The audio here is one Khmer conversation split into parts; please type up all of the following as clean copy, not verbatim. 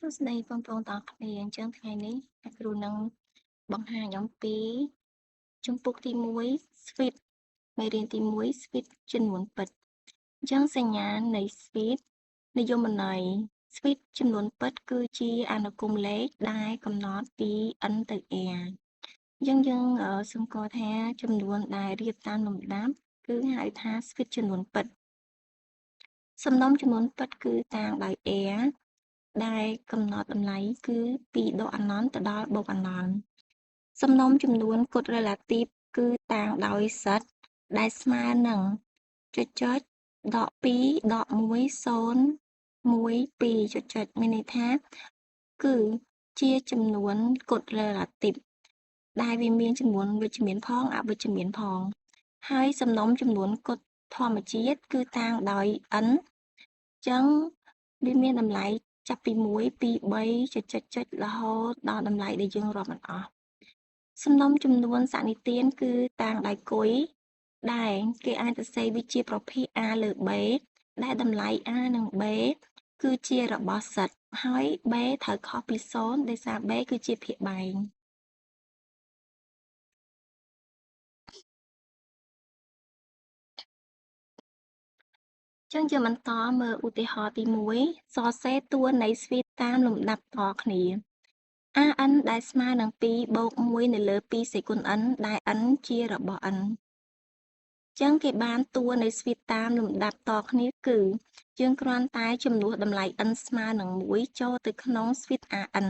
សួស្តីបងប្អូនទាំងអស់គ្នាអញ្ចឹងថ្ងៃនេះអ្នកគ្រូនឹងបង្ហាញអំពីជំពូកទី1 Sweet មេរៀនទី1 Sweet ចំនួនពិតអញ្ចឹងសញ្ញានៃ Sweet និយមន័យ Sweet ចំនួនពិតគឺជាអនុគមលេខដែលកំណត់ពី n ទៅ r អញ្ចឹងយើងសម្គាល់ថាចំនួនដែលរៀបតាមលំដាប់គឺហៅថា Sweet ចំនួនពិតសំណុំចំនួនពិតគឺតាំងដោយ r ដែលកំណត់តម្លៃគឺពីដកអនន្តទៅដល់បូកអនន្តសំណុំចំនួនគត់ relative គឺតាំងដោយសិតដែលស្មើនឹងចុចដក2ដក1 0 1 2ចុចមានន័យថាគឺជាចំនួនគត់ relative ដែលវាមានចំនួនវិជ្ជមានផងអវិជ្ជមានផងហើយសំណុំចំនួនគត់ធម្មជាតិគឺតាំងដោយ n អញ្ចឹងវាមានតម្លៃចាប់ពី1 2 3រហូតដល់តម្លៃដែលយើងរាប់មិនអស់សំណុំចំនួនសន្និទានគឺតាំងដោយគុយដែលគេអាចសរសេរវាជាប្រភេទ a លើ b ដែលតម្លៃ a និង b គឺជារបស់សិតហើយ b ត្រូវខុសពី0ដោយសារ b គឺជាភាគបែងចឹងយើងបន្តមើលឧទាហរណ៍ទី1សរសេរតួនៃស្វីតតាមលំដាប់តគ្នា an ដែលស្មើនឹង2បូក1នៅលើ2សេគុណ n ដែល n ជារបស់ n ចឹងគេបានតួនៃស្វីតតាមលំដាប់តគ្នាគឺយើងគ្រាន់តែចំនួនតម្លៃ n ស្មើនឹង1ចូលទៅក្នុងស្វីត an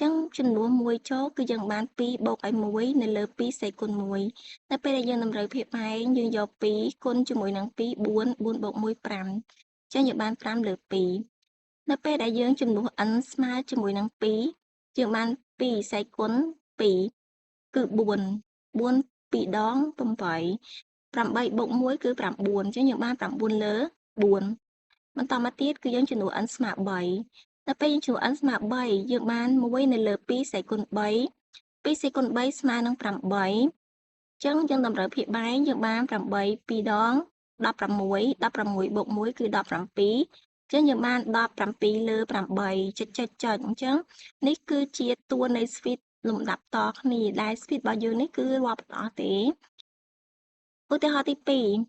ចឹងចំនួន1ចូលគឺយើងបាន2បូកឲ្យ1នៅលើ2សេគុណ1នៅពេលដែលយើងតម្រូវភាពបែងយើងយក2គុណជាមួយនឹង2 4 4បូក1 5ចឹងយើងបាន5លើ2នៅពេលដែលយើងចំនួន n ស្មើជាមួយនឹង2យើងបាន2សេគុណ2គឺ4 4 2ដង8 8បូក1គឺ9អញ្ចឹងយើងបាន9លើ4បន្តមកទៀតគឺយើងចំនួន n ស្មើ3ដល់ពេលយើងចំនួន n ស្មើ3យើងបាន1នៅលើ2សេគុណ3 2សេគុណ3ស្មើនឹង8អញ្ចឹងយើងតម្រូវភាគបែងយើងបាន8 2ដង16 16បូក1គឺ17ចឹងយើងបាន17លើ8អញ្ចឹងនេះគឺជាតួនៃស្វីតលំដាប់តគ្នាដែលស្វីតរបស់យើងនេះគឺរាប់អត់ទេឧទាហរណ៍ទី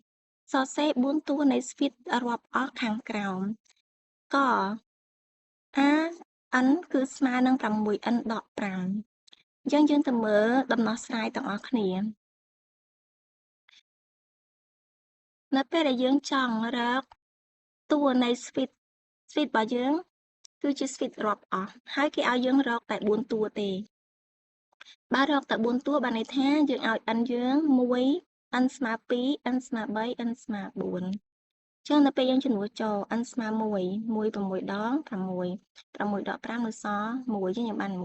2សរសេរ4តួនៃស្វីតរាប់អស់ខាងក្រោមកa n គឺស្មើនឹង 6n ដក5អញ្ចឹងយើងទៅមើលដំណោះស្រាយទាំងអស់គ្នានៅពេលដែលយើងចង់រកតួនៃស្វីតរបស់យើងគឺជាស្វីតរាប់អស់ហើយគេឲ្យយើងរកតែ4តួទេបើរកតែ4តួបានន័យថាយើងឲ្យ n យើង1 n ស្មើ2 n ស្មើ3 n ស្មើ4ចឹងនៅពេលយើងចំនួនចូល n ស្មើ1 6ដង6 6ដក5នៅសល់1ចឹងយើងបាន1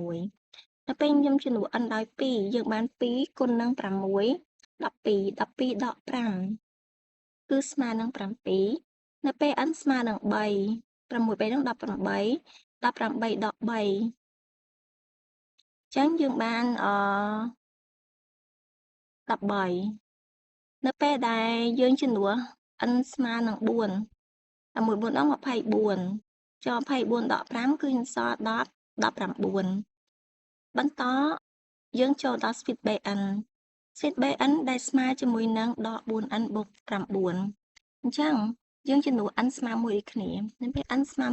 ដល់ពេលខ្ញុំចំនួន n ដោយ2យើងបាន2គុណនឹង6 12 12ដក5គឺស្មើនឹង7នៅពេល n ស្មើនឹង3 6 3នឹង18 18ដក3ចឹងយើងបាន13នៅពេលដែលយើងចំនួន n ស្មើនឹង4 11 4ដង24ចុះ24ដក5គឺសល់10 19បន្តយើងចូលដល់ស្វីត bn ស្វីត bn ដែលស្មើជាមួយនឹងដក 4n បូក9អញ្ចឹងយើងចំនួន n ស្មើ1ដូចគ្នានៅពេល n ស្មើ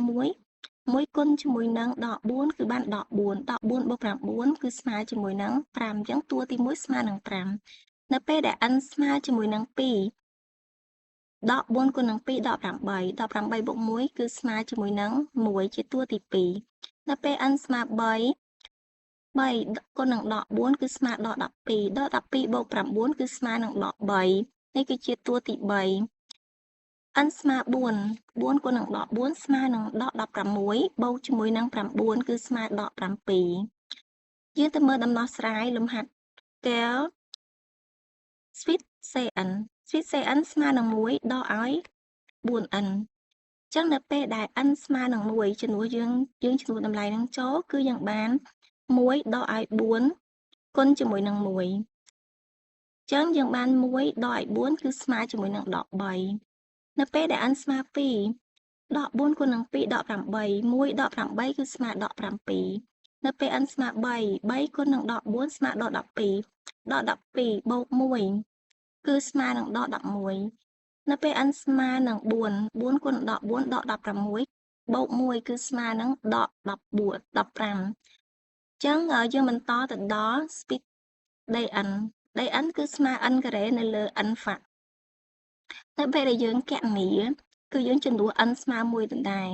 1គុណជាមួយនឹងដក4គឺបានដក4ដក4បូក9គឺស្មើជាមួយនឹង5អញ្ចឹងតួទី1ស្មើនឹង5នៅពេលដែល n ស្មើជាមួយនឹង2ដក4គុណនឹង2ដក8ដក8បូក1គឺស្មើជាមួយនឹង1ជាតួទី2នៅពេល n ស្មើ3គុណនឹងដក4គឺស្មើដក12ដក12បូក9គឺស្មើនឹងដក3នេះគឺជាតួទី3 n ស្មើ4 4គុណនឹងដក4ស្មើនឹងដក16បូកជាមួយនឹង9គឺស្មើដក7យើងទៅមើលដំណោះស្រាយលំហាត់កែល Sweet Cn Sweet Cn ស្មើនឹង1ដកឲ្យ 4n អញ្ចឹងនៅពេលដែល n ស្មើនឹង1ចំនួនយើងចំនួនតម្លៃនឹងចូលគឺយើងបាន1ដកឲ្យ4គុណជាមួយនឹង1អញ្ចឹងយើងបាន1ដកឲ្យ4គឺស្មើជាមួយនឹងដក3នៅពេលដែល n ស្មើ2 ដក4គុណនឹង2ដក8 1ដក8គឺស្មើដក7នៅពេល n ស្មើ3 3គុណនឹងដក4ស្មើដក12ដក12បូក1គឺស្មើនឹងដក11នៅពេល n ស្មើនឹង4 4គុណនឹងដក4ដក16បូក1គឺស្មើនឹងដក14 15អញ្ចឹងយើងបន្តទៅដល់ speed dn dn គឺស្មើ n ការ៉េនៅលើ n ហ្វាក់នៅពេលដែលយើងគណនាគឺយើងចំនួន n ស្មើ1ដដែល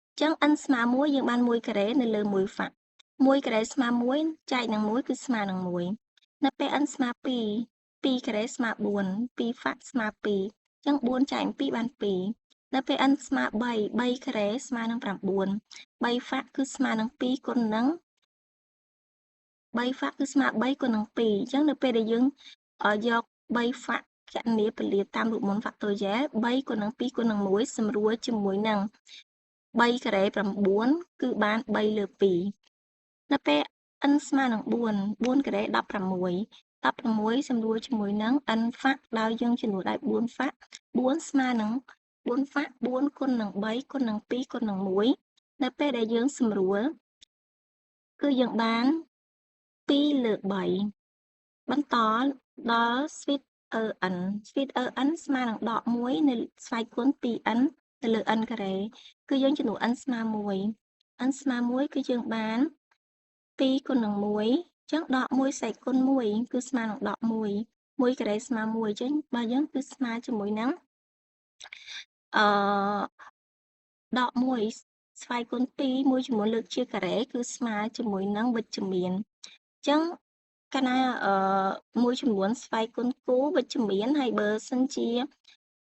អញ្ចឹង n ស្មើ1យើងបាន1ការ៉េនៅលើ1ហ្វាក់1ការ៉េស្មើ1ចែកនឹង1គឺស្មើនឹង1នៅពេល n ស្មើ2 2ការ៉េស្មើ4 2ហ្វាក់ស្មើ2អញ្ចឹង4ចែក2បាន2នៅពេល n ស្មើ3 3ការ៉េស្មើនឹង9 3ហ្វាក់គឺស្មើនឹង2គុណនឹង3ហ្វាក់គឺស្មើ3គុណនឹង2អញ្ចឹងនៅពេលដែលយើងយក3ហ្វាក់គណនាពលាតាមរូបមន្ត factorial 3គុណនឹង2គុណនឹង1សម្រួលជាមួយនឹង3ការ៉េ9គឺបាន3លើ2នៅពេល n ស្មើនឹង4 4ការ៉េ16សម្រួលជាមួយនឹង n ហ្វាក់ដោយយើងចំនួនដោយ4ហ្វាក់4ស្មើនឹង4ហ្វាក់4គុណនឹង3គុណនឹង2គុណនឹង1នៅពេលដែលយើងសម្រួលគឺយើងបាន2លើ3បន្តដល់ speed en speed en ស្មើនឹងដក1នៅស្វ័យគុណ 2n ទៅលើ n ការ៉េគឺយើងចំនួន n ស្មើ1 n ស្មើ1គឺយើងបាន2គុណនឹង1អញ្ចឹងដក1ស្វ័យគុណ1គឺស្មើនឹងដក1 1ការ៉េស្មើ1អញ្ចឹងបើយើងគឺស្មើជាមួយនឹងដក1ស្វ័យគុណ2មួយចំនួនលើកជាការ៉េគឺស្មើជាមួយនឹងវិជ្ជមានអញ្ចឹងកាលណាមួយចំនួនស្វ័យគុណគូវិជ្ជមានហើយបើសិនជា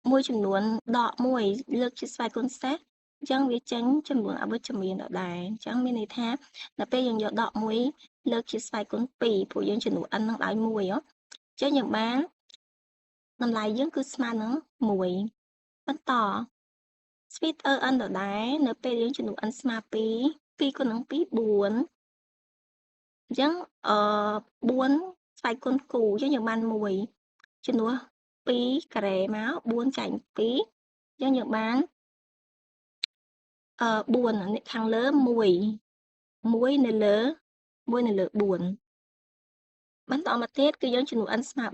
មួយចំនួនដក1លើកជាស្វ័យគុណសេសអញ្ចឹងវាចេញចំនួនអវិជ្ជមានដដែលអញ្ចឹងមានន័យថាដល់ពេលយើងយកដក1លើកជាស្វ័យគុណ2ព្រោះយើងចំនួន n នឹងដោយ1អញ្ចឹងយើងបានតម្លៃយើងគឺស្មើនឹង1បន្ត speed en ដដែលនៅពេលយើងចំនួន n ស្មើ2 2គុណនឹង2 4អញ្ចឹង4ស្វ័យគុណគូអញ្ចឹងយើងបាន1ចំនួន2ការ៉េមក4ចែក2អញ្ចឹងយើងបាន4ខាងលើ1នៅលើ4បន្តមកទៀតគឺយើងចំនួន n ស្មើ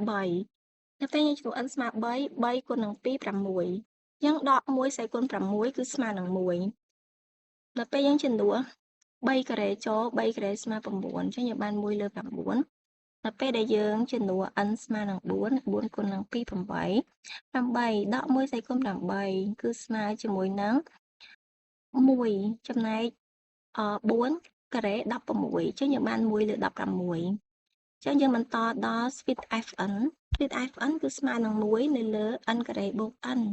3នៅពេលយើងចំនួន n ស្មើ3 3គុណនឹង2 6អញ្ចឹងដក1ស្វ័យគុណ6គឺស្មើនឹង1ដល់ពេលយើងចំនួន3ការ៉េចូល3ការ៉េស្មើ9អញ្ចឹងយើងបាន1លើ9ដល់ពេលដែលយើងចំនួន n ស្មើនឹង4គុណនឹង2 8ដក1ស្វ័យគុណ8គឺស្មើជាមួយនឹង1ចំណែក4ការ៉េ16អញ្ចឹងយើងបាន1លើ16អញ្ចឹងយើងបន្តដល់ speed fn speed fn គឺស្មើនឹង1នៅលើ n ការ៉េបូក n អញ្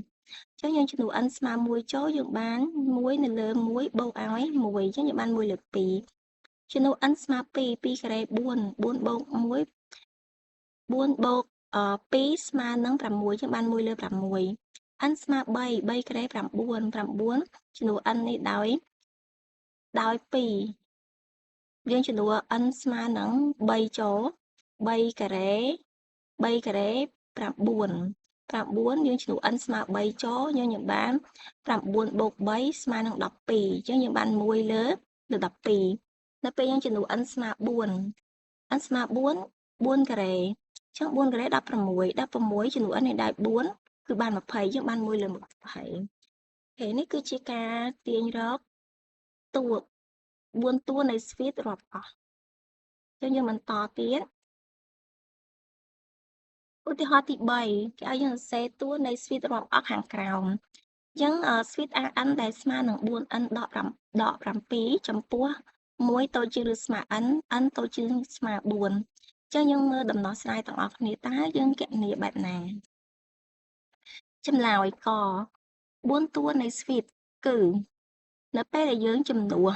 ចឹងយើងចំនួន n ស្មើ1ចូលយើងបាន1នៅលើ1បូកឲ្យ1អញ្ចឹងយើងបាន1លើ2ចំនួន n ស្មើ2 2ការ៉េ4 4បូក1 4បូក2ស្មើនឹង6អញ្ចឹងបាន1លើ6 n ស្មើ3 3ការ៉េ9 9ចំនួន n នេះដោយ2យើងចំនួន n ស្មើនឹង3ចូល3ការ៉េ9 9យើងចំនួន n ស្មើ3ចូលយើងបាន9បូក3ស្មើនឹង12អញ្ចឹងយើងបាន1លើ12នៅពេលយើងចំនួន n ស្មើ4 n ស្មើ4ការ៉េអញ្ចឹង4ការ៉េ16ចំនួន n នេះដោយ4គឺបាន20យើងបាន1លើ20អូខេនេះគឺជាការទាញរកតួ4តួនៃ speed រាប់អស់អញ្ចឹងយើងបន្តទៀតឧទាហរណ៍ទី3គេឲ្យយើងសរសេរតួនៃ speed រាប់អស់ខាងក្រោមអញ្ចឹង speed rn ដែលស្មើនឹង 4n ដក7ចំពោះ1តូចជាងឬស្មើ n តូចជាងស្មើ4អញ្ចឹងយើងមើលដំណោះស្រាយទាំងអស់គ្នាតើយើងគណនាបែបណាចម្លើយក4តួនៃ speed គឺនៅពេលដែលយើងចំនួន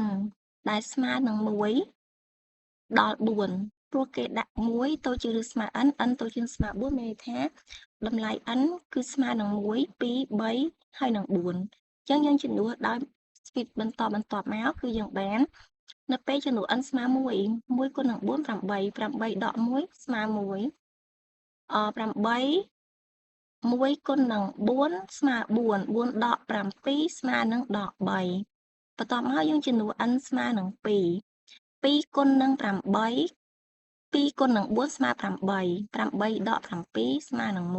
n ដែលស្មើនឹង1ដល់4ព្រោះគេដាក់1តូចជាងឬស្មើ n តូចជាងស្មើ4មានន័យថាតម្លៃ n គឺស្មើនឹង1 2 3ហើយនឹង4អញ្ចឹងយើងចំនួនដោយ speed បន្តមកគឺយើងបាននៅពេលចំនួន n ស្មើ1 1គុណនឹង4 8 8ដក1ស្មើ1 8 1 គុណនឹង 4 ស្មើ 4 4 ដក 7 ស្មើនឹងដក 3 បន្ទាប់មកយើងចំនួន n ស្មើនឹង 2 2 គុណនឹង 8 2 គុណនឹង 4 ស្មើ 8 8 ដក 7 ស្មើនឹង 1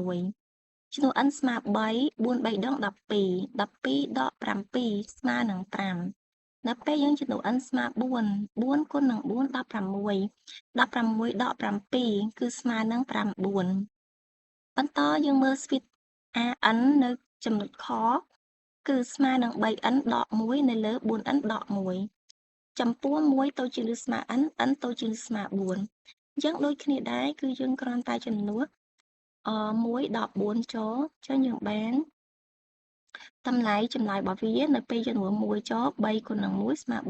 ចំនួន n ស្មើ 3 4 3 ដង 12 12 ដក 7 ស្មើនឹង 5 នៅពេលយើងចំនួន n ស្មើ 4 4 គុណនឹង 4 16 16 ដក 7 គឺស្មើនឹង 9 បន្តយើងមើលស្វីត AN នៅចំណុចខគឺស្មើនឹង 3n ដក 1 នៅលើ 4n ដក 1 ចំពោះ 1 តូចជាងឬស្មើ n n តូចជាងឬស្មើ 4 អញ្ចឹងដូចគ្នាដែរគឺយើងគ្រាន់តែចំនួន1ដក 4 ចូលអញ្ចឹងយើងបានតម្លៃចម្លើយរបស់វានៅពេលចំនួន1ចូល3គុណនឹង1ស្មើ 3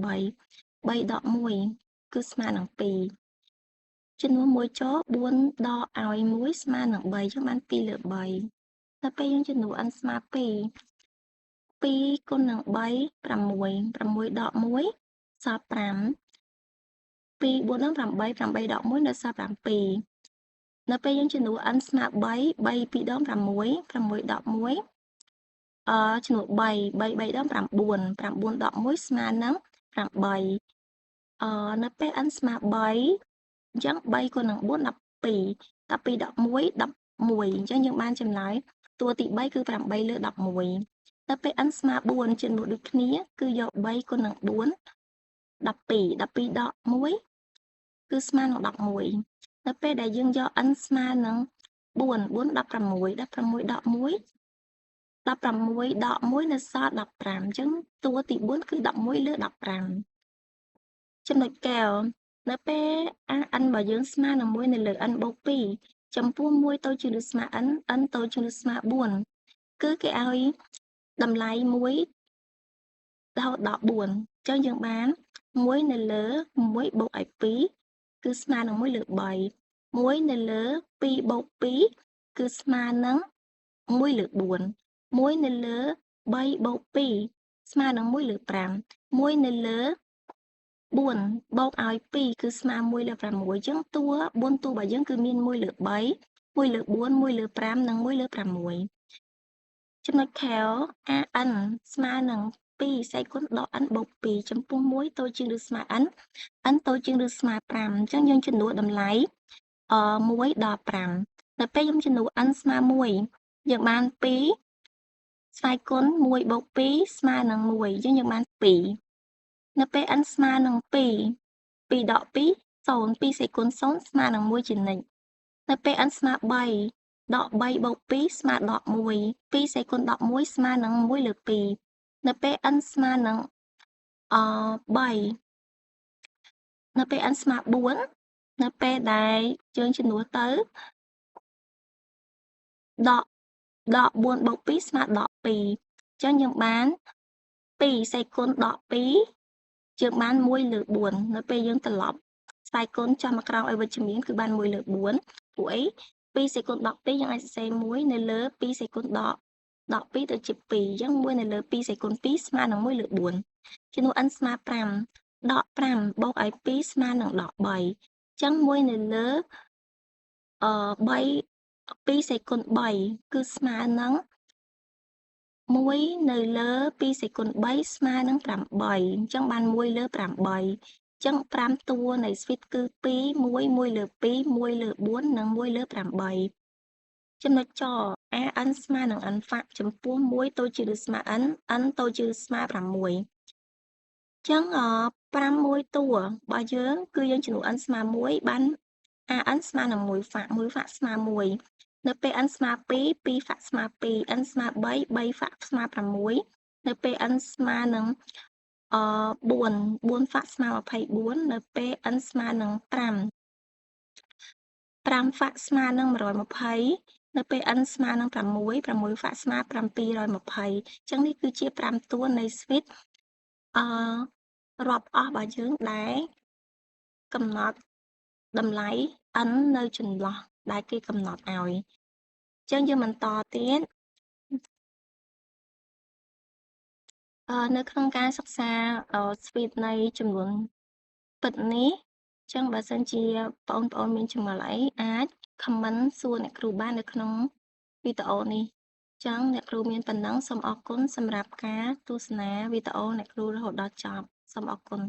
3ដក 1 គឺស្មើនឹង 2 ចំនួន1ចូល4ដកឲ្យ1ស្មើនឹង 3 អញ្ចឹងបាន 2 លើ 3 ដល់ពេលយើងចំនួន n ស្មើ 2 2គុណនឹង3 6 6ដក 1 សល់ 5 2 4 នឹង 8 8ដក 1 នៅសល់ 7 នៅពេលយើងចំនួន n ស្មើ 3 3 2ដង 6 6ដក 1 ចំនួន 3 3 3ដង 9 9ដក 1 ស្មើនឹង 8 នៅពេល n ស្មើ 3 អញ្ចឹង 3 គុណនឹង 4 12 12ដក 1 11 អញ្ចឹងយើងបានចម្លើយតួទី 3 គឺ 8 លើ 11 ដល់ពេល n ស្មើ 4 ចំនួនដូចគ្នាគឺយក 3 គុណនឹង 4 12 12ដក 1 គឺស្មើនឹង 11 ដល់ពេលដែលយើងយក n ស្មើនឹង 4 4 16 16ដក 1 16ដក 1 នៅសល់ 15 អញ្ចឹងតួទី 4 គឺ 11 លើ 15 ចំណុចកែវនៅពេល n របស់យើងស្មើនឹង 1 នៅលើ n បូក 2 ចំពោះ 1 តូចជាងឬស្មើ n តូចជាងឬស្មើ 4 គឺគេឲ្យតម្លៃ 1 រហូតដល់ 4 អញ្ចឹងយើងបាន 1 នៅលើ 1 បូកឲ្យ 2 គឺស្មើនឹង 1 លើ 3 1 នៅលើ 2 បូក 2 គឺស្មើនឹង 1 លើ 4 1 នៅលើ 3 បូក 2 ស្មើនឹង 1 លើ 5 1 នៅលើ 4 បូកឲ្យ 2 គឺស្មើ 1 លើ 6 អញ្ចឹងតួ 4 តួរបស់យើងគឺមាន 1 លើ 3 1 លើ 4 1 លើ 5 និង 1 លើ 6 ចំណុចខែល AN ស្មើនឹង 2 សេគុណដក n បូក 2 ចំពោះ 1 តូចជាងឬស្មើ n n តូចជាងឬស្មើ 5 អញ្ចឹងយើងចំនួនតម្លៃ1ដល់ 5 ដល់ពេលយើងចំនួន n ស្មើ 1 យើងបាន 2 ស្វ័យគុណ 1 បូក 2 ស្មើនឹង 1 អញ្ចឹងយើងបាន 2 នៅពេល n ស្មើនឹង 2 2ដក 2 0 2សេគុណ0ស្មើនឹង 1 ជានិច្ចនៅពេល n ស្មើ 3 ដក 3 បូក 2 ស្មើដក 1 2សេគុណដក 1 ស្មើនឹង 1 លើ 2 នៅពេល n ស្មើនឹង 3 នៅពេល n ស្មើ 4 នៅពេលដែលយើងចំនួនទៅដក 4 បូក 2 ស្មើដក 2 អញ្ចឹងយើងបាន 2 សេគុណដក 2 យើងបាន 1 លើ 4 នៅពេលយើងត្រឡប់ស្វ័យគុណចុះមកក្រោមឲ្យវិជ្ជមានគឺបាន 1 លើ 4 ព្រោះអី 2 សេគុណដក 2 យើងអាចសរសេរ 1 នៅលើ 2 សេគុណដក 2 ទៅជា 2 អញ្ចឹង 1 នៅលើ 2 សេគុណ 2 ស្មើនឹង 1 លើ 4 ចំនួន n ស្មើ 5 ដក 5 បូកឲ្យ 2 ស្មើនឹងដក 3 អញ្ចឹង 1 នៅលើ 3 2សេគុណ 3 គឺស្មើនឹង 1 នៅលើ 2 សេគុណ 3 ស្មើនឹង 8 អញ្ចឹងបាន 1 លើ 8 អញ្ចឹង 5 តួនៃស្វីតគឺ 2 1 1 លើ 2 1 លើ 4 និង 1 លើ 8 ចំណុចច AN ស្មើនឹង n ហ្វាក់ចំពោះ 1 តូចជាឬស្មើ n n តូចជាឬស្មើ 6 អញ្ចឹង 6 តួរបស់យើងគឺយើងចំនួន n ស្មើ 1 បាន AN ស្មើនឹង 1 ហ្វាក់ 1 ហ្វាក់ស្មើ 1 នៅពេល n ស្មើ 2 2 ហ្វាក់ស្មើ 2 n ស្មើ 3 3 ហ្វាក់ស្មើ 6 នៅពេល n ស្មើនឹង 4 4 ហ្វាក់ស្មើ 24 នៅពេល n ស្មើនឹង 5 5 ហ្វាក់ស្មើនឹង 120 នៅពេល n ស្មើនឹង 6 6 ហ្វាក់ស្មើ 720 អញ្ចឹងនេះគឺជា 5 តួនៃស្វីតរាប់អស់របស់យើងដែលកំណត់តម្លៃ n នៅចន្លោះដែលគេកំណត់ឲ្យ អញ្ចឹងយើងបន្តទៀតនៅក្នុងការសិក្សាស្វីតនៃចំនួនពិតនេះអញ្ចឹងបើសិនជាបងប្អូនមានចម្ងល់អីអាច comment សួរអ្នកគ្រូបាននៅក្នុង វីដេអូនេះចឹងអ្នកគ្រូមានប៉ុណ្ណឹងសូមអរគុណសម្រាប់ការទស្សនាវីដេអូអ្នកគ្រូរហូតដល់ចប់សូមអរគុណ